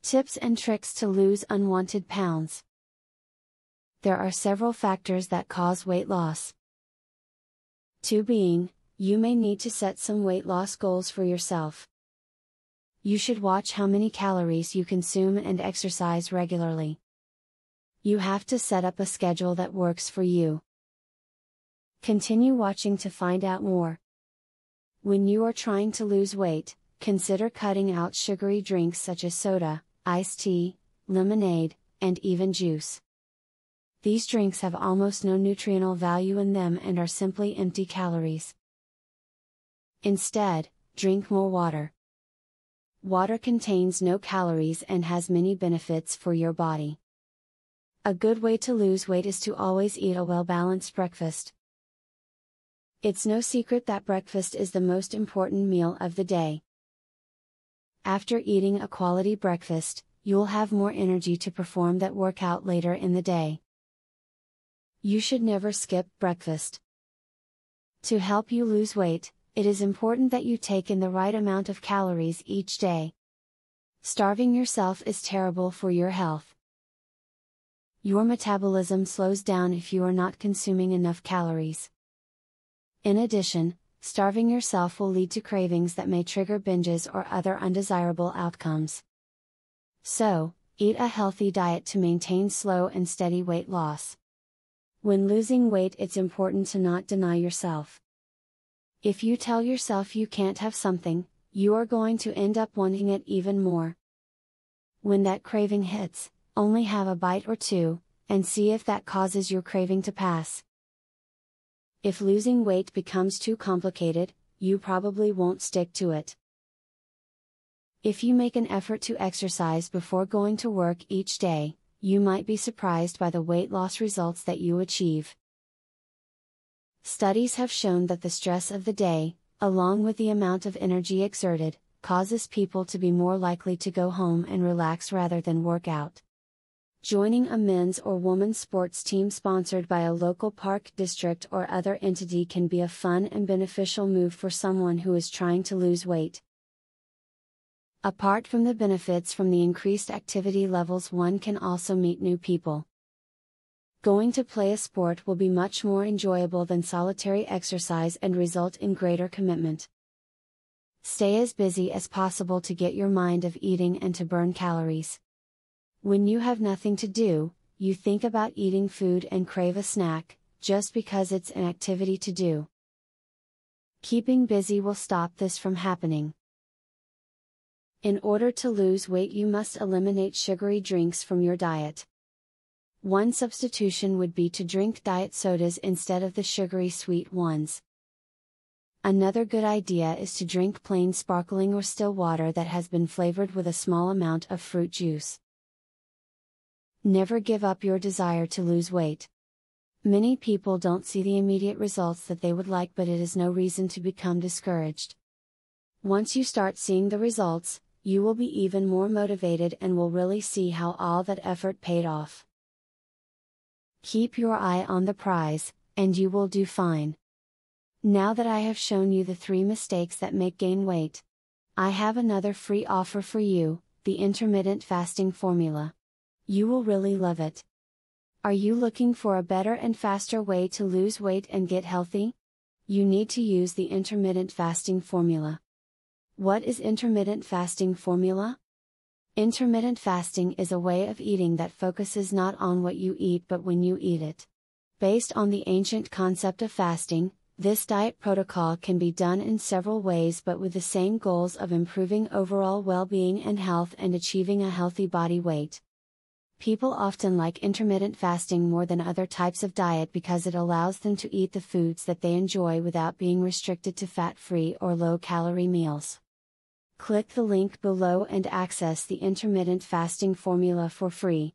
Tips and tricks to lose unwanted pounds. There are several factors that cause weight loss. 2 being, you may need to set some weight loss goals for yourself. You should watch how many calories you consume and exercise regularly. You have to set up a schedule that works for you. Continue watching to find out more. When you are trying to lose weight, consider cutting out sugary drinks such as soda, iced tea, lemonade, and even juice. These drinks have almost no nutritional value in them and are simply empty calories. Instead, drink more water. Water contains no calories and has many benefits for your body. A good way to lose weight is to always eat a well-balanced breakfast. It's no secret that breakfast is the most important meal of the day. After eating a quality breakfast, you'll have more energy to perform that workout later in the day. You should never skip breakfast. To help you lose weight, it is important that you take in the right amount of calories each day. Starving yourself is terrible for your health. Your metabolism slows down if you are not consuming enough calories. In addition, starving yourself will lead to cravings that may trigger binges or other undesirable outcomes. So, eat a healthy diet to maintain slow and steady weight loss. When losing weight, it's important to not deny yourself. If you tell yourself you can't have something, you are going to end up wanting it even more. When that craving hits, only have a bite or two, and see if that causes your craving to pass. If losing weight becomes too complicated, you probably won't stick to it. If you make an effort to exercise before going to work each day, you might be surprised by the weight loss results that you achieve. Studies have shown that the stress of the day, along with the amount of energy exerted, causes people to be more likely to go home and relax rather than work out. Joining a men's or women's sports team sponsored by a local park district or other entity can be a fun and beneficial move for someone who is trying to lose weight. Apart from the benefits from the increased activity levels, one can also meet new people. Going to play a sport will be much more enjoyable than solitary exercise and result in greater commitment. Stay as busy as possible to get your mind off eating and to burn calories. When you have nothing to do, you think about eating food and crave a snack, just because it's an activity to do. Keeping busy will stop this from happening. In order to lose weight, you must eliminate sugary drinks from your diet. One substitution would be to drink diet sodas instead of the sugary sweet ones. Another good idea is to drink plain sparkling or still water that has been flavored with a small amount of fruit juice. Never give up your desire to lose weight. Many people don't see the immediate results that they would like, but it is no reason to become discouraged. Once you start seeing the results, you will be even more motivated and will really see how all that effort paid off. Keep your eye on the prize, and you will do fine. Now that I have shown you the 3 mistakes that make gain weight, I have another free offer for you, the intermittent fasting formula. You will really love it. Are you looking for a better and faster way to lose weight and get healthy? You need to use the intermittent fasting formula. What is intermittent fasting formula? Intermittent fasting is a way of eating that focuses not on what you eat but when you eat it. Based on the ancient concept of fasting, this diet protocol can be done in several ways but with the same goals of improving overall well-being and health and achieving a healthy body weight. People often like intermittent fasting more than other types of diet because it allows them to eat the foods that they enjoy without being restricted to fat-free or low-calorie meals. Click the link below and access the intermittent fasting formula for free.